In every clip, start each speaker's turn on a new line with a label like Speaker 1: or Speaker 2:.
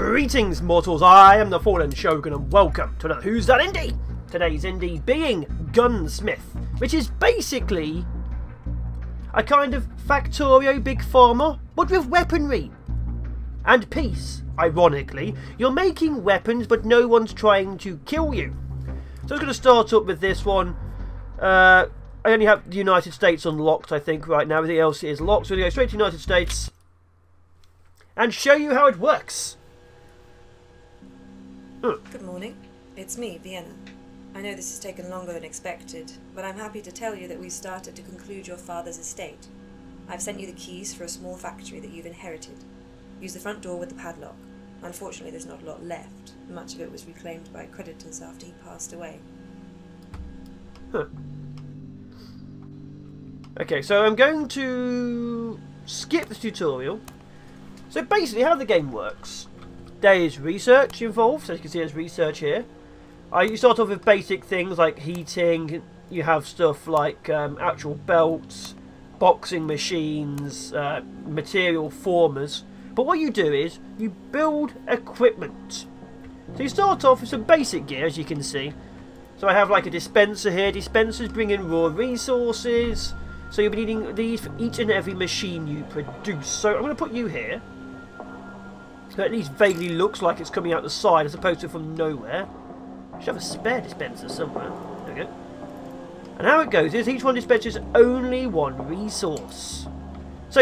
Speaker 1: Greetings, mortals! I am the Fallen Shogun, and welcome to another Who's That Indie? Today's indie being GunSmith, which is basically a kind of Factorio Big Pharma, but with weaponry and peace. Ironically, you're making weapons, but no one's trying to kill you. So I'm going to start up with this one. I only have the United States unlocked, I think, right now. Everything else is locked, so we're going to go straight to the United States and show you how it works.
Speaker 2: Good morning. It's me, Vienna. I know this has taken longer than expected, but I'm happy to tell you that we've started to conclude your father's estate. I've sent you the keys for a small factory that you've inherited. Use the front door with the padlock. Unfortunately, there's not a lot left. Much of it was reclaimed by creditors after he passed away.
Speaker 1: Okay, so I'm going to skip the tutorial. So basically how the game works. There is research involved, so you can see there's research here. You start off with basic things like heating. You have stuff like actual belts, boxing machines, material formers. But what you do is you build equipment. So you start off with some basic gear, as you can see. So I have like a dispenser here. Dispensers bring in raw resources. So you'll be needing these for each and every machine you produce. So I'm going to put you here. So at least vaguely looks like it's coming out the side as opposed to from nowhere. I should have a spare dispenser somewhere. There we go. And how it goes is each one dispenses only one resource. So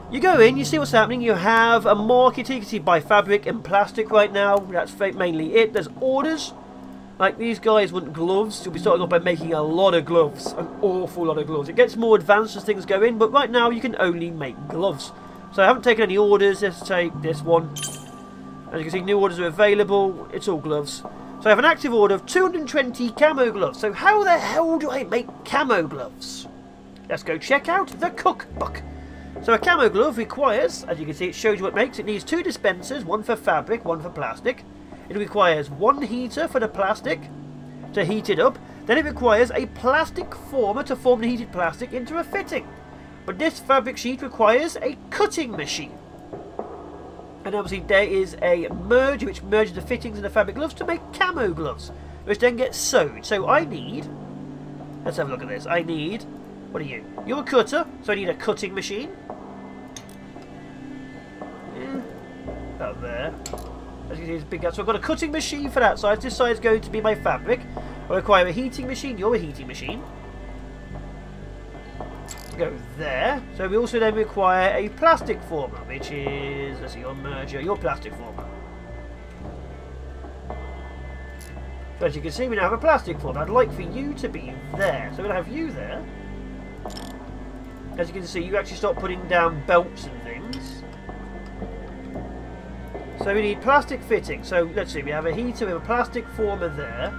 Speaker 1: you go in, you see what's happening. You have a market here. You can see buy fabric and plastic right now. That's mainly it. There's orders. Like these guys want gloves. You'll be starting off by making a lot of gloves. An awful lot of gloves. It gets more advanced as things go in, but right now you can only make gloves. So I haven't taken any orders. Let's take this one. As you can see, new orders are available. It's all gloves. So I have an active order of 220 camo gloves. So how the hell do I make camo gloves? Let's go check out the cookbook. So a camo glove requires, as you can see, it shows you what it makes. It needs two dispensers, one for fabric, one for plastic. It requires one heater for the plastic to heat it up. Then it requires a plastic former to form the heated plastic into a fitting. But this fabric sheet requires a cutting machine. And obviously there is a merger which merges the fittings and the fabric gloves to make camo gloves, which then get sewed. So I need, let's have a look at this. I need, what are you? You're a cutter, so I need a cutting machine. Yeah, about there. As you can see, it's big. So I've got a cutting machine for that side. This side is going to be my fabric. I require a heating machine. You're a heating machine. Go there. So we also then require a plastic former, which is, let's see, your merger, your plastic former. So as you can see, we now have a plastic former. I'd like for you to be there. So we're going to have you there. As you can see, you actually start putting down belts and things. So we need plastic fitting. So let's see, we have a heater, we have a plastic former there.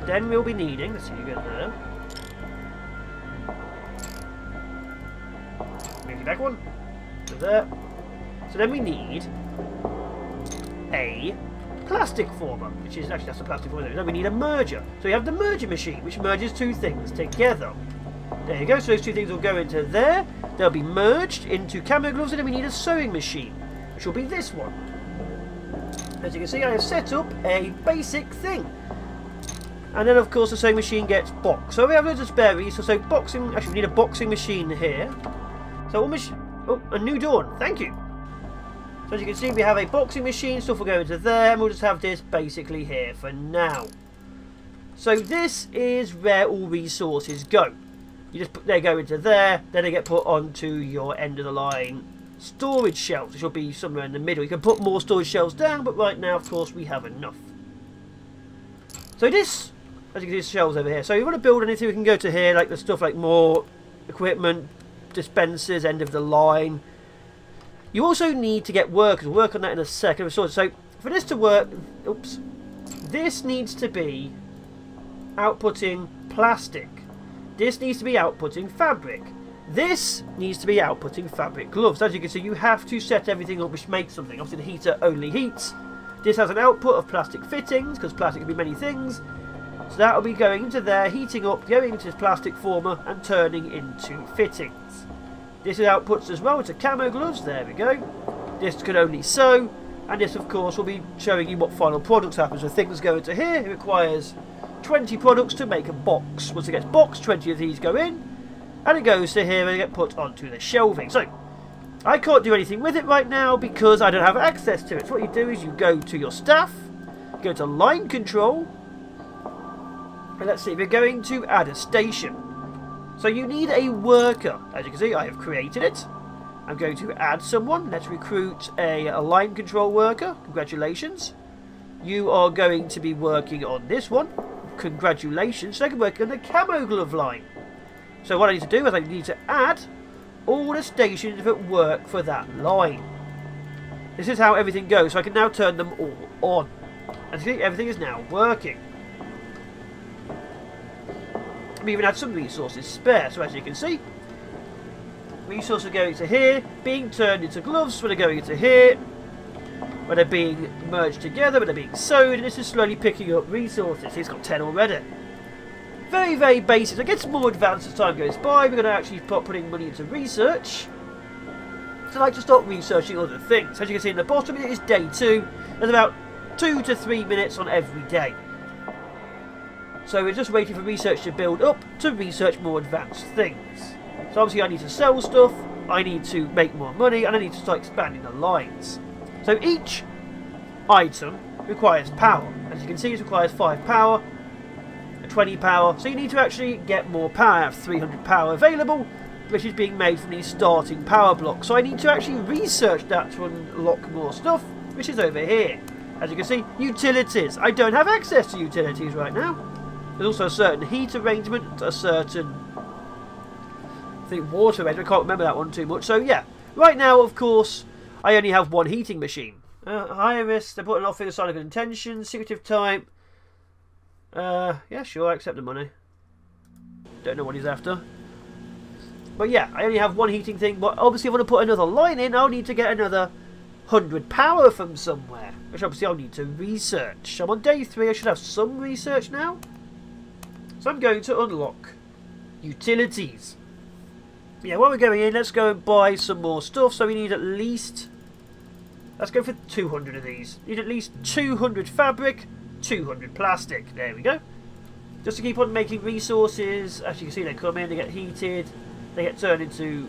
Speaker 1: Then we'll be needing, let's see, you go there. Back one. So there. So then we need a plastic former, which is actually that's a plastic former. Then we need a merger. So we have the merger machine, which merges two things together. There you go. So those two things will go into there. They'll be merged into camo gloves, and then we need a sewing machine, which will be this one. As you can see, I have set up a basic thing. And then, of course, the sewing machine gets boxed. So we have loads of spare resources. So boxing. Actually, we need a boxing machine here. So oh, a new dawn, thank you. So as you can see, we have a boxing machine, stuff will go into there, and we'll just have this basically here for now. So this is where all resources go. You just put, they go into there, then they get put onto your end of the line storage shelves, which will be somewhere in the middle. You can put more storage shelves down, but right now, of course, we have enough. So this, as you can see, shelves over here. So if you want to build anything, we can go to here, like the stuff like more equipment, dispensers, end of the line. You also need to get workers. We'll work on that in a second. So for this to work, oops, this needs to be outputting plastic. This needs to be outputting fabric. This needs to be outputting fabric gloves. As you can see, you have to set everything up which makes something. Obviously the heater only heats. This has an output of plastic fittings, because plastic can be many things. So that will be going into there, heating up, going into this plastic former, and turning into fittings. This is outputs as well to camo gloves. There we go. This can only sew, and this of course will be showing you what final products happen. So things go into here. It requires 20 products to make a box. Once it gets boxed, 20 of these go in, and it goes to here and get put onto the shelving. So I can't do anything with it right now because I don't have access to it. So what you do is you go to your staff, go to line control, and let's see, we're going to add a station. So you need a worker. As you can see, I have created it. I'm going to add someone. Let's recruit a line control worker. Congratulations. You are going to be working on this one. Congratulations. So I can work on the Camo Glove line. So what I need to do is I need to add all the stations that work for that line. This is how everything goes. So I can now turn them all on. And see, everything is now working. We even had some resources spare. So as you can see, resources are going to here, being turned into gloves when they're going into here, when they're being merged together, when they're being sewed, and this is slowly picking up resources. He's got 10 already. Very, very basic. It gets more advanced as time goes by. We're going to actually start putting money into research. So I like to start researching other things. As you can see in the bottom, it is day 2. There's about 2 to 3 minutes on every day. So we're just waiting for research to build up to research more advanced things. So obviously I need to sell stuff, I need to make more money, and I need to start expanding the lines. So each item requires power. As you can see, it requires 5 power, 20 power. So you need to actually get more power. I have 300 power available, which is being made from these starting power blocks. So I need to actually research that to unlock more stuff, which is over here. As you can see, utilities. I don't have access to utilities right now. There's also a certain heat arrangement, a certain, I think, water arrangement. I can't remember that one too much. So yeah, right now, of course, I only have one heating machine. High risk, they're putting off in a sign of good intention, secretive type. Yeah, sure, I accept the money. Don't know what he's after. But yeah, I only have one heating thing. But obviously, if I want to put another line in, I'll need to get another 100 power from somewhere, which obviously I'll need to research. I'm on day 3. I should have some research now. So I'm going to unlock utilities. Yeah, while we're going in, let's go and buy some more stuff. So we need at least, let's go for 200 of these. Need at least 200 fabric, 200 plastic. There we go. Just to keep on making resources. As you can see, they come in, they get heated, they get turned into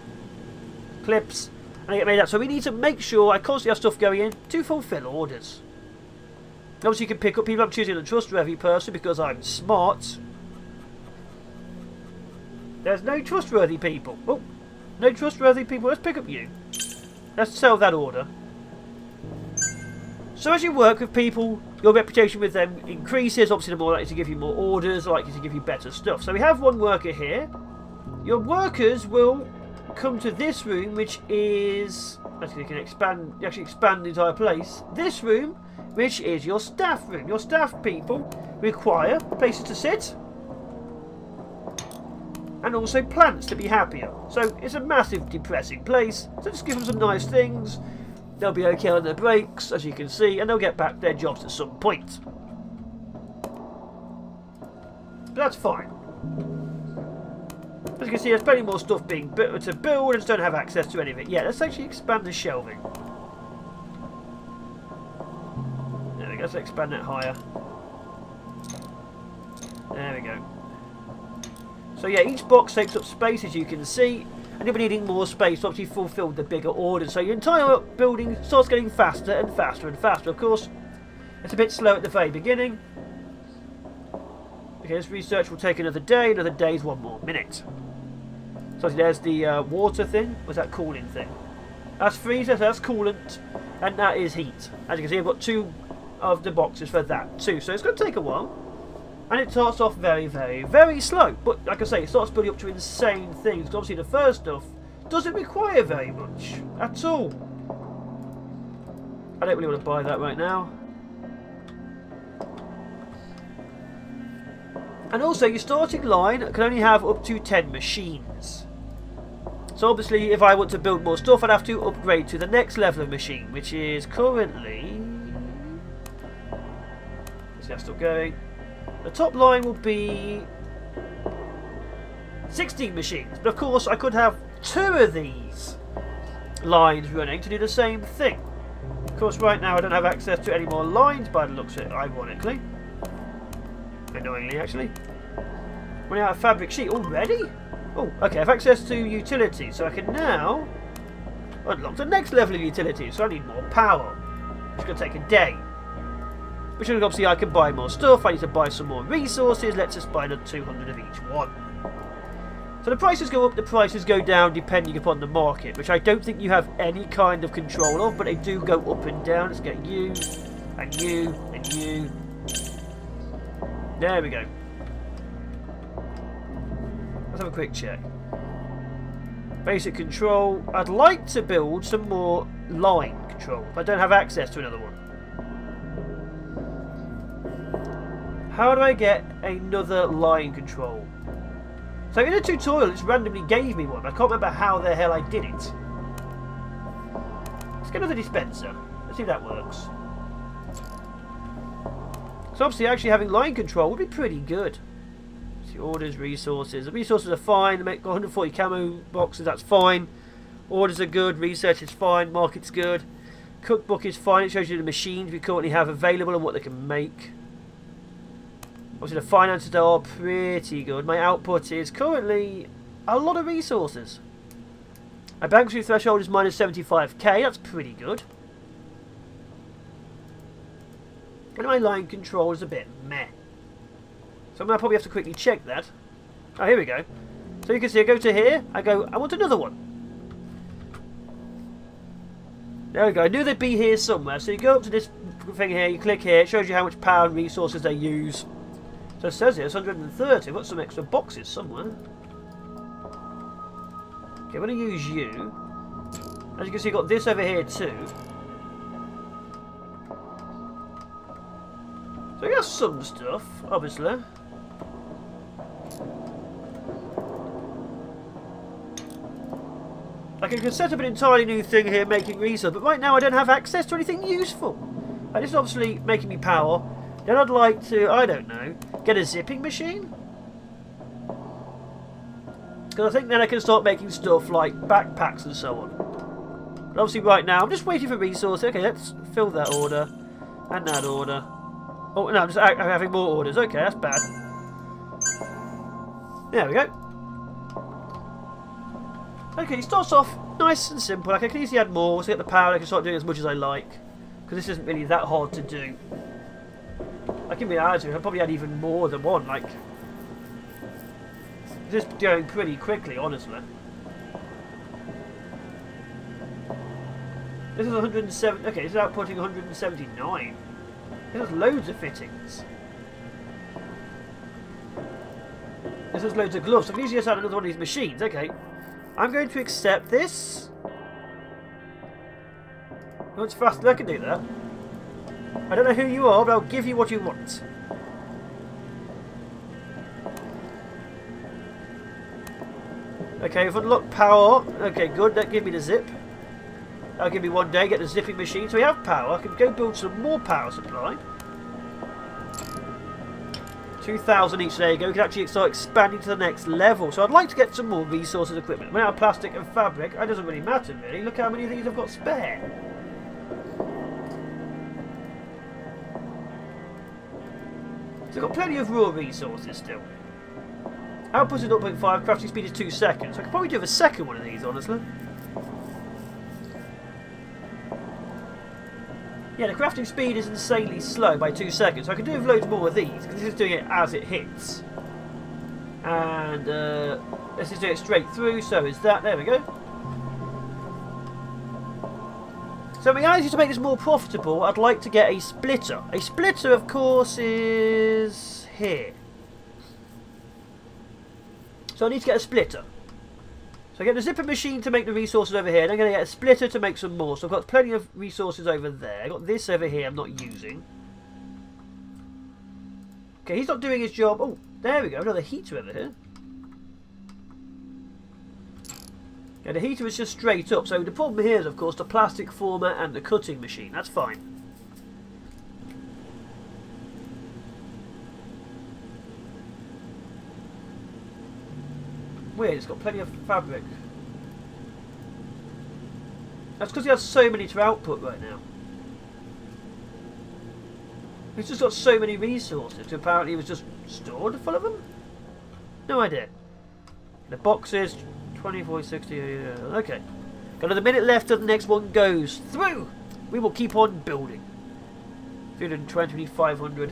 Speaker 1: clips, and they get made up. So we need to make sure I constantly have stuff going in to fulfill orders. Obviously, you can pick up people. I'm choosing a trustworthy person because I'm smart. There's no trustworthy people. Oh, no trustworthy people. Let's pick up you. Let's sell that order. So as you work with people, your reputation with them increases. Obviously, they're more likely to give you more orders, likely to give you better stuff. So we have one worker here. Your workers will come to this room, which is, actually, you can expand. You actually expand the entire place. This room, which is your staff room. Your staff people require places to sit, and also plants to be happier. So it's a massive depressing place. So just give them some nice things. They'll be okay on their breaks, as you can see, and they'll get back their jobs at some point. But that's fine. As you can see, there's plenty more stuff being built to build. I just don't have access to any of it yet. Let's actually expand the shelving. There we go. Let's expand it higher. There we go. So yeah, each box takes up space, as you can see, and you'll be needing more space to obviously fulfill the bigger orders. So your entire building starts getting faster and faster and faster. Of course, it's a bit slow at the very beginning. Okay, this research will take another day. Another day is 1 more minute. So there's the water thing. What's that cooling thing? That's freezer, so that's coolant, and that is heat. As you can see, I've got 2 of the boxes for that too. So it's going to take a while. And it starts off very, very, very slow. But like I say, it starts building up to insane things. Because obviously the first stuff doesn't require very much at all. I don't really want to buy that right now. And also, your starting line can only have up to 10 machines. So obviously, if I want to build more stuff, I'd have to upgrade to the next level of machine, which is currently... Is that still going? The top line will be 16 machines, but of course I could have 2 of these lines running to do the same thing. Of course, right now I don't have access to any more lines by the looks of it, ironically. Annoyingly, actually. Running out of fabric sheet already? Oh, okay, I have access to utilities, so I can now unlock the next level of utilities, so I need more power. It's going to take a day. Which means obviously I can buy more stuff, I need to buy some more resources, let's just buy the 200 of each one. So the prices go up, the prices go down depending upon the market, which I don't think you have any kind of control of, but they do go up and down. Let's get you, and you, and you. There we go. Let's have a quick check. Basic control. I'd like to build some more line control, but I don't have access to another one. How do I get another line control? So in the tutorial, it's randomly gave me one. I can't remember how the hell I did it. Let's get another dispenser. Let's see if that works. So obviously actually having line control would be pretty good. See, orders, resources. The resources are fine. They make 140 camo boxes, that's fine. Orders are good, research is fine, market's good. Cookbook is fine, it shows you the machines we currently have available and what they can make. Obviously the finances are pretty good. My output is currently a lot of resources. My bankruptcy threshold is minus 75k, that's pretty good. And my line control is a bit meh. So I'm going to probably have to quickly check that. Oh, here we go. So you can see I go to here, I go, I want another one. There we go, I knew they'd be here somewhere. So you go up to this thing here, you click here, it shows you how much power and resources they use. So it says here it's 130. I've got some extra boxes somewhere. Okay, I'm going to use you. As you can see, you've got this over here too. So we got some stuff, obviously. Like I can set up an entirely new thing here, making resources, but right now I don't have access to anything useful. And this is obviously making me power. Then I'd like to, I don't know, get a zipping machine? Because I think then I can start making stuff like backpacks and so on. But obviously right now, I'm just waiting for resources. Okay, let's fill that order. And that order. Oh, no, I'm just having more orders. Okay, that's bad. There we go. Okay, it starts off nice and simple. Like I can easily add more. Once I get the power, I can start doing as much as I like. Because this isn't really that hard to do. I can be honest with you, I'll probably add even more than one, like... This is going pretty quickly, honestly. This is 107... Okay, this is outputting 179. This has loads of fittings. This has loads of gloves. So I can easily just add another one of these machines. Okay. I'm going to accept this. How much faster I can do that? I don't know who you are, but I'll give you what you want. Okay, we've unlocked power. Okay, good. That give me the zip. That'll give me one day, get the zipping machine. So we have power. I can go build some more power supply. 2,000 each. There you go. We can actually start expanding to the next level. So I'd like to get some more resources equipment. When I have plastic and fabric, it doesn't really matter, really. Look how many of these I've got spare. So I've got plenty of raw resources still. Output is 0.5, crafting speed is 2 seconds. I could probably do a second one of these, honestly. Yeah, the crafting speed is insanely slow by 2 seconds. So I could do with loads more of these, because this is doing it as it hits. And this is doing it straight through, so is that. There we go. So in reality, to make this more profitable, I'd like to get a splitter. A splitter, of course, is here. So I need to get a splitter. So I get the zipper machine to make the resources over here. And I'm going to get a splitter to make some more. So I've got plenty of resources over there. I've got this over here I'm not using. Okay, he's not doing his job. Oh, there we go. Another heater over here. Yeah, the heater is just straight up. So the problem here is, of course, the plastic former and the cutting machine. That's fine. Weird, it's got plenty of fabric. That's because he has so many to output right now. He's just got so many resources. Apparently he was just stored full of them? No idea. The boxes, 24, 60, okay. Got another minute left till the next one goes through. We will keep on building. 320, 500.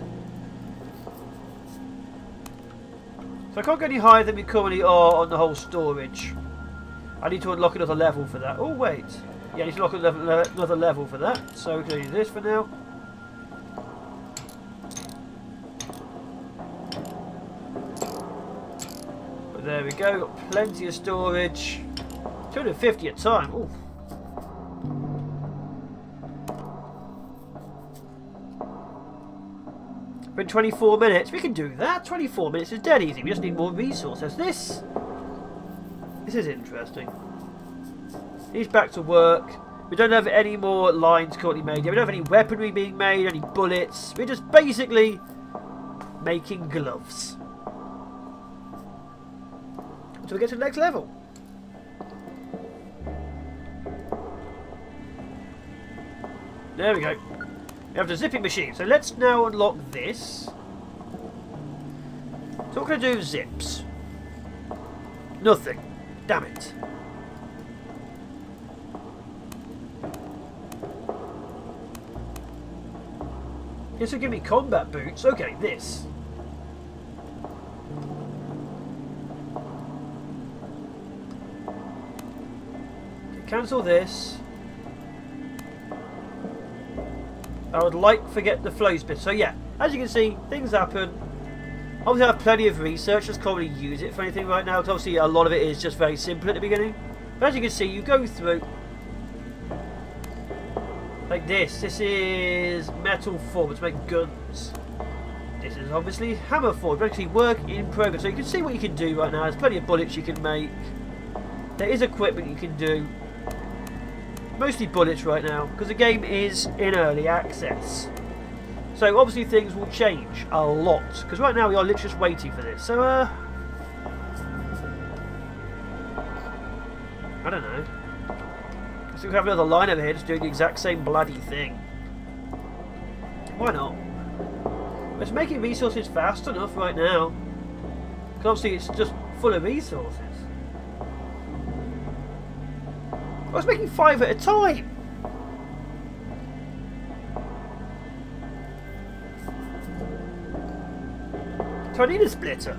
Speaker 1: So I can't go any higher than we currently are on the whole storage. I need to unlock another level for that. Oh wait. Yeah, I need to unlock another level for that. So we can do this for now. But there we go. Got plenty of storage. 250 at a time. Ooh. In 24 minutes, we can do that. 24 minutes is dead easy. We just need more resources. This is interesting. He's back to work. We don't have any more lines currently made yet. We don't have any weaponry being made, any bullets. We're just basically making gloves. Until we get to the next level. There we go. We have the zipping machine. So let's now unlock this. So what can I do with zips? Nothing. Damn it. This will give me combat boots. Okay, this. Cancel this. I would like to get the flow split. So yeah, as you can see, things happen. Obviously I have plenty of research. Let's probably use it for anything right now. Because obviously a lot of it is just very simple at the beginning. But as you can see, you go through like this. This is metal form to make guns. This is obviously hammer form. Actually work in progress. So you can see what you can do right now. There's plenty of bullets you can make. There is equipment you can do. Mostly bullets right now, because the game is in early access. So obviously things will change a lot, because right now we are literally just waiting for this. So I don't know. So we have another line over here just doing the exact same bloody thing. Why not? It's making resources fast enough right now. Because obviously it's just full of resources. I was making 5 at a time. So I need a splitter.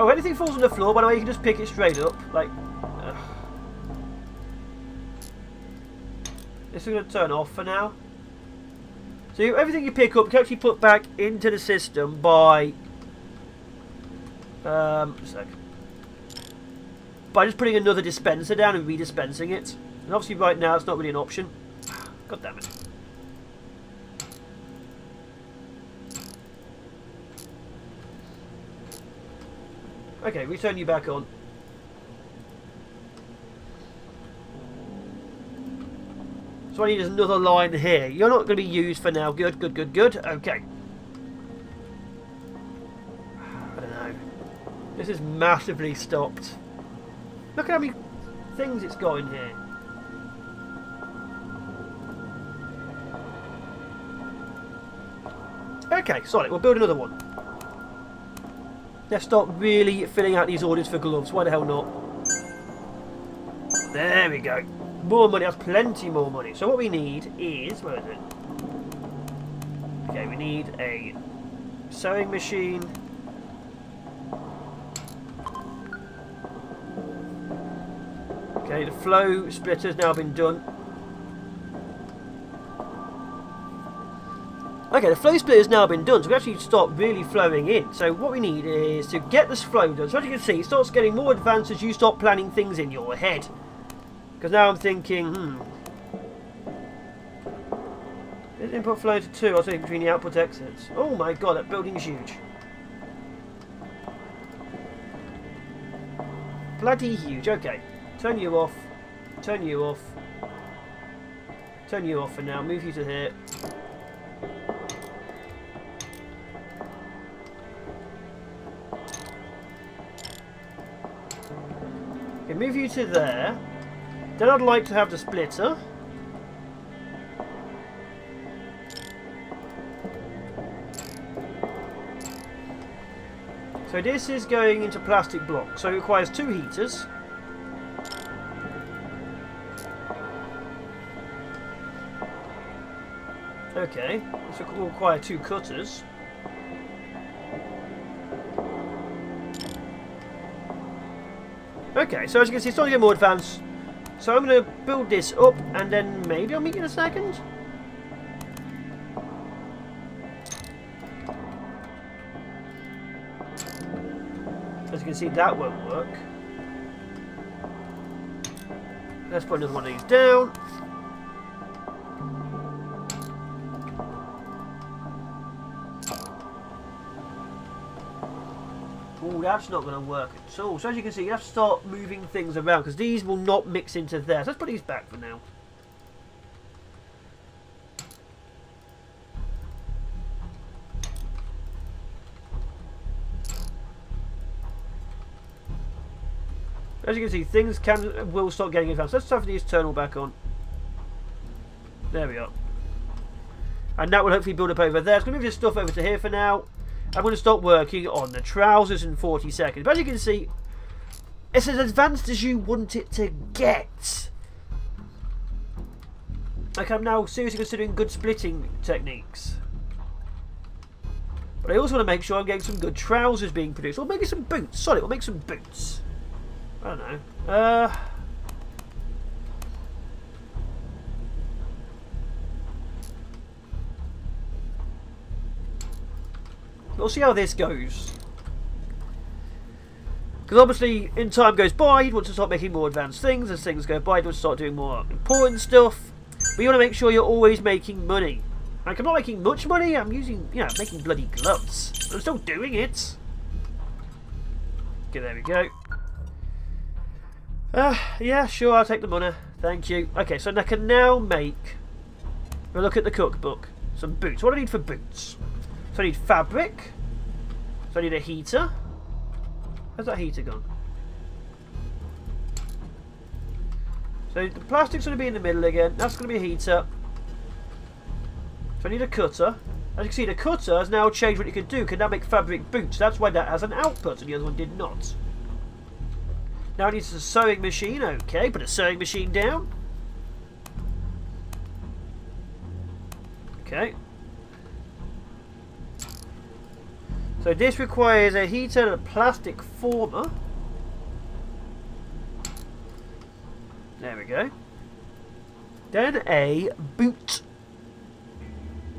Speaker 1: Oh, anything falls on the floor, by the way, you can just pick it straight up. Like, this is going to turn off for now. So everything you pick up you can actually put back into the system by by just putting another dispenser down and redispensing it. And obviously right now it's not really an option. God damn it. Okay, we turn you back on. So I need another line here. You're not going to be used for now. Good, good, good, good. Okay. I don't know. This is massively stopped. Look at how many things it's got in here. Okay, solid. We'll build another one. Let's start really filling out these orders for gloves. Why the hell not? There we go. More money, that's plenty more money. So what we need is, where is it? Okay, we need a sewing machine. Okay, the flow splitter's now been done. Okay, the flow splitter's now been done, so we actually start really flowing in. So what we need is to get this flow done. So as you can see, it starts getting more advanced as you start planning things in your head. Because now I'm thinking, Is input flow to 2? I'll take between the output exits. Oh my god, that building is huge. Bloody huge. Okay. Turn you off. Turn you off. Turn you off for now. Move you to here. Okay, move you to there. Then I'd like to have the splitter. So this is going into plastic blocks, so it requires 2 heaters. Okay, this will require 2 cutters. Okay, so as you can see, it's starting to get more advanced. So I'm going to build this up, and then maybe I'll meet you in a second. As you can see, that won't work. Let's put another one of these down. Oh, that's not going to work at all. So as you can see, you have to start moving things around because these will not mix into there. So let's put these back for now. As you can see, things will start getting advanced. Let's have these turn all back on. There we are. And that will hopefully build up over there. So I'm going to move this stuff over to here for now. I'm going to start working on the trousers in 40 seconds. But as you can see, it's as advanced as you want it to get. Like, I'm now seriously considering good splitting techniques. But I also want to make sure I'm getting some good trousers being produced. Or maybe some boots. Sorry, we'll make some boots. I don't know. We'll see how this goes. Because obviously, in time goes by, you'd want to start making more advanced things. As things go by, you'd want to start doing more important stuff. But you want to make sure you're always making money. Like, I'm not making much money. I'm using, you know, making bloody gloves. But I'm still doing it. Okay, there we go. Yeah, sure, I'll take the money. Thank you. Okay, so I can now make, we'll look at the cookbook, some boots. What do I need for boots? So I need fabric. So I need a heater. Where's that heater gone? So the plastic's going to be in the middle again. That's going to be a heater. So I need a cutter. As you can see, the cutter has now changed what you can do. Can now make fabric boots. That's why that has an output and the other one did not. Now it needs a sewing machine. Okay, put a sewing machine down. Okay. So this requires a heater and a plastic former. There we go. Then a boot.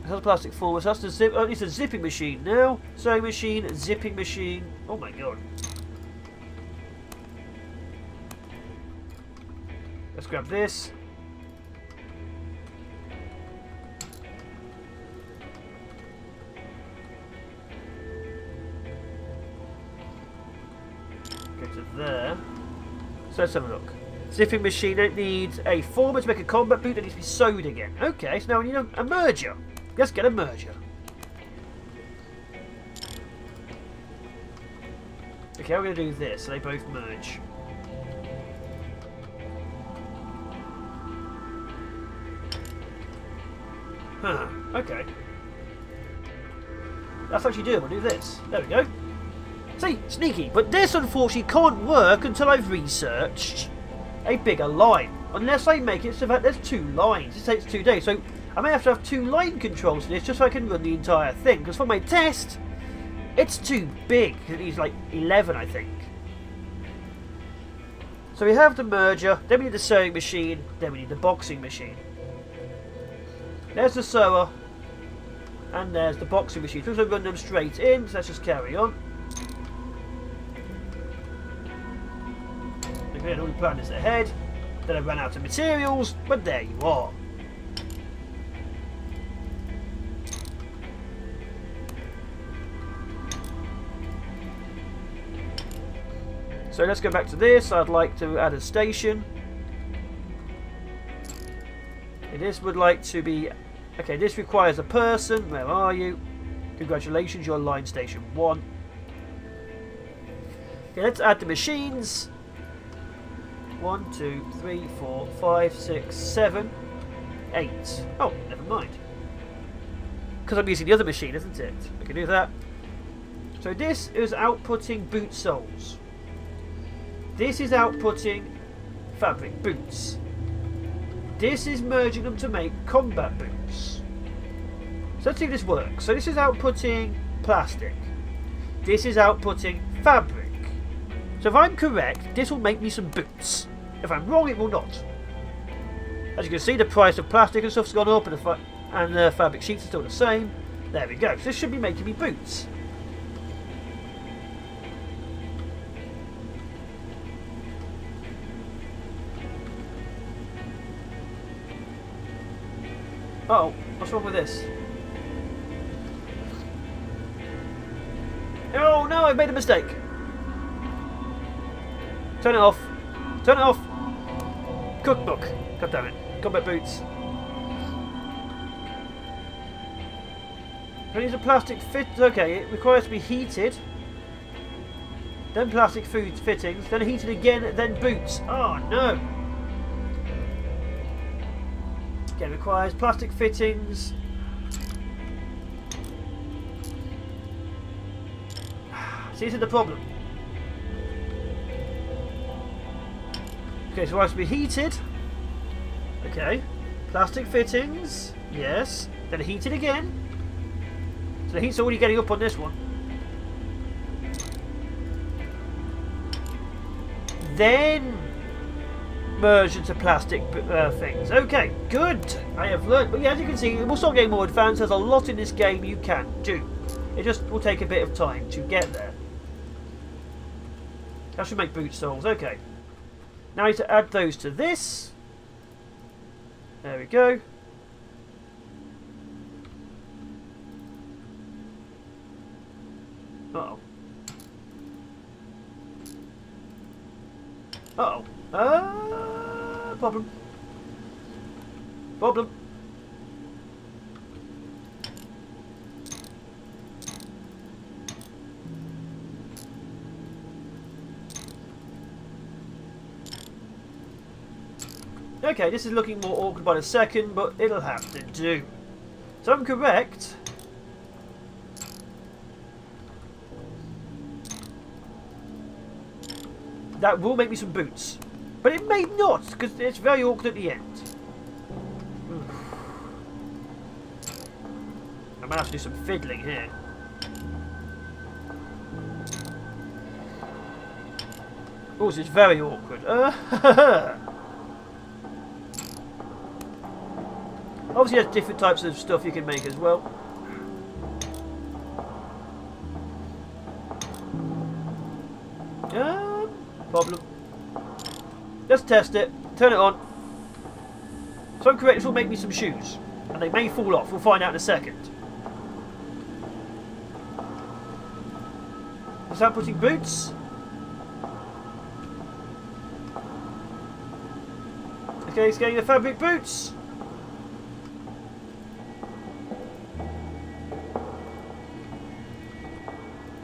Speaker 1: That's a plastic former. So that's the zip. Oh, it's a zipping machine now. Sewing machine, zipping machine. Oh my god. Let's grab this. Go to there. So let's have a look. Zipping machine, it needs a former to make a combat boot that needs to be sewed again. Okay, so now we need a merger. Let's get a merger. Okay, we're going to do this so they both merge. Huh, okay. That's actually doable. We'll do this. There we go. See, sneaky. But this, unfortunately, can't work until I've researched a bigger line. Unless I make it so that there's 2 lines. It takes 2 days. So I may have to have 2 line controls for this just so I can run the entire thing. Because for my test, it's too big. It needs like 11, I think. So we have the merger. Then we need the sewing machine. Then we need the boxing machine. There's the sewer, and there's the boxing machine. So we'll run them straight in, so let's just carry on. Okay, I already planned this ahead. Then I ran out of materials, but there you are. So let's go back to this. I'd like to add a station. This would like to be... Okay, this requires a person. Where are you? Congratulations, you're line station 1. Okay, let's add the machines. 1, 2, 3, 4, 5, 6, 7, 8. Oh, never mind. Because I'm using the other machine, isn't it? We can do that. So this is outputting boot soles. This is outputting fabric boots. This is merging them to make combat boots. So let's see if this works. So this is outputting plastic. This is outputting fabric. So if I'm correct, this will make me some boots. If I'm wrong, it will not. As you can see, the price of plastic and stuff's gone up, and the fabric sheets are still the same. There we go. So this should be making me boots. Uh-oh, what's wrong with this? Oh no, I've made a mistake. Turn it off. Turn it off. Cookbook. God damn it. Combat boots. So these are plastic fit. Okay, it requires to be heated. Then plastic food fittings. Then heated again. Then boots. Oh no. Again, requires plastic fittings. See, this is the problem. Okay, so it has to be heated. Okay. Plastic fittings. Yes. Then heated again. So the heat's already getting up on this one. Then merge into plastic things. Okay, good. I have learned. But yeah, as you can see, we'll start getting more advanced. There's a lot in this game you can do. It just will take a bit of time to get there. That should make boot soles. Okay. Now I need to add those to this. There we go. Uh-oh. Uh-oh. Problem. Problem. Okay, this is looking more awkward by the second, but it'll have to do. So I'm correct. That will make me some boots. But it may not, because it's very awkward at the end. I might have to do some fiddling here. Oh, this is very awkward. Obviously there's different types of stuff you can make as well. Problem. Let's test it. Turn it on. So I'm correct, this will make me some shoes. And they may fall off. We'll find out in a second. Is that putting boots? Okay, it's getting the fabric boots.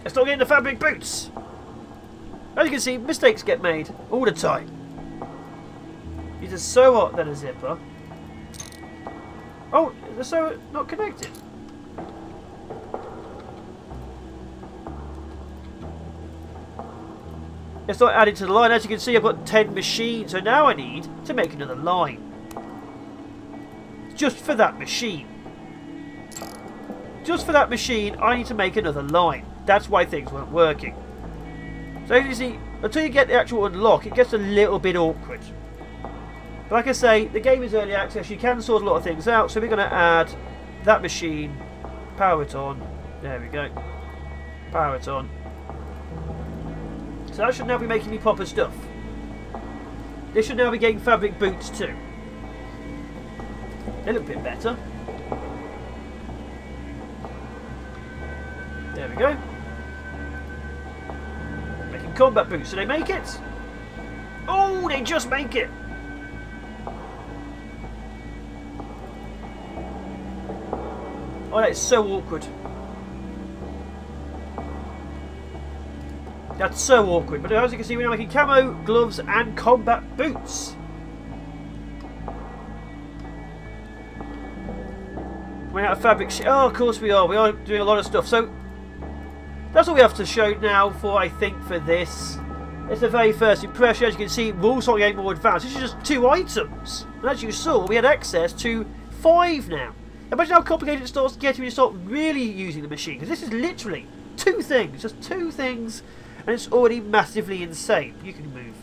Speaker 1: It's not getting the fabric boots. As you can see, mistakes get made all the time. These are so hot than a zipper. Oh, they're so not connected. It's not added to the line. As you can see, I've got 10 machines. So now I need to make another line. Just for that machine. Just for that machine, I need to make another line. That's why things weren't working. So as you see, until you get the actual unlock, it gets a little bit awkward. But like I say, the game is early access. You can sort a lot of things out. So we're going to add that machine, power it on. There we go. Power it on. So that should now be making me proper stuff. This should now be getting fabric boots too. They look a bit better. There we go. Making combat boots. Do they make it? Oh, they just make it. Oh, that is so awkward. As That's so awkward. But as you can see, we're now making camo gloves and combat boots. We're out of fabric. Oh, of course we are. We are doing a lot of stuff. So that's all we have to show now for, I think, for this. It's the very first impression. As you can see, we're also getting more advanced. This is just 2 items. And as you saw, we had access to 5 now. Imagine how complicated it starts getting when you start really using the machine. Because this is literally 2 things. Just 2 things. And it's already massively insane. You can move.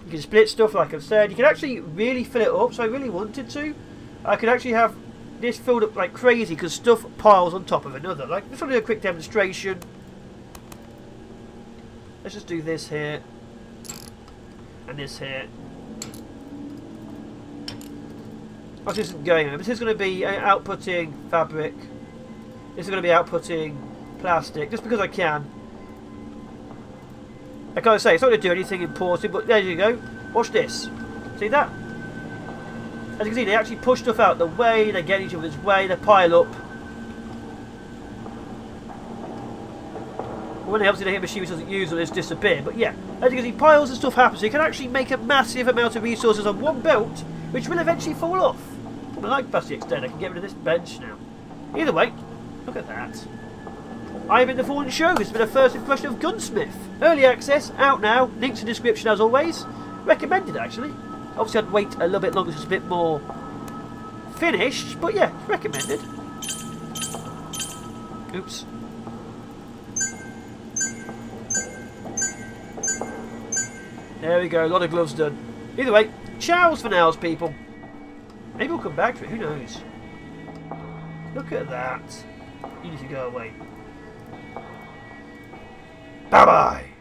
Speaker 1: You can split stuff, like I've said. You can actually really fill it up. So I really wanted to. I could actually have this filled up like crazy because stuff piles on top of another. Like, let's do a quick demonstration. Let's just do this here. And this here. Oh, this isn't going. This is going to be outputting fabric. This is going to be outputting plastic. Just because I can. I can't say it's not going to do anything important, but there you go. Watch this. See that? As you can see, they actually push stuff out the way, they get each other's way, they pile up. When it helps you to hit a machine which doesn't use or it's disappear. But yeah, as you can see, piles of stuff happen, so you can actually make a massive amount of resources on one belt, which will eventually fall off. Well, I like capacity extend, I can get rid of this bench now. Either way, look at that. I've been the Fallen Show. This has been a first impression of GunSmith. Early access, out now, links in the description as always. Recommended actually. Obviously I'd wait a little bit longer so it's a bit more finished, but yeah, recommended. Oops. There we go, a lot of gloves done. Either way, chows for nows, people. Maybe we'll come back to it, who knows. Look at that. You need to go away. Bye-bye.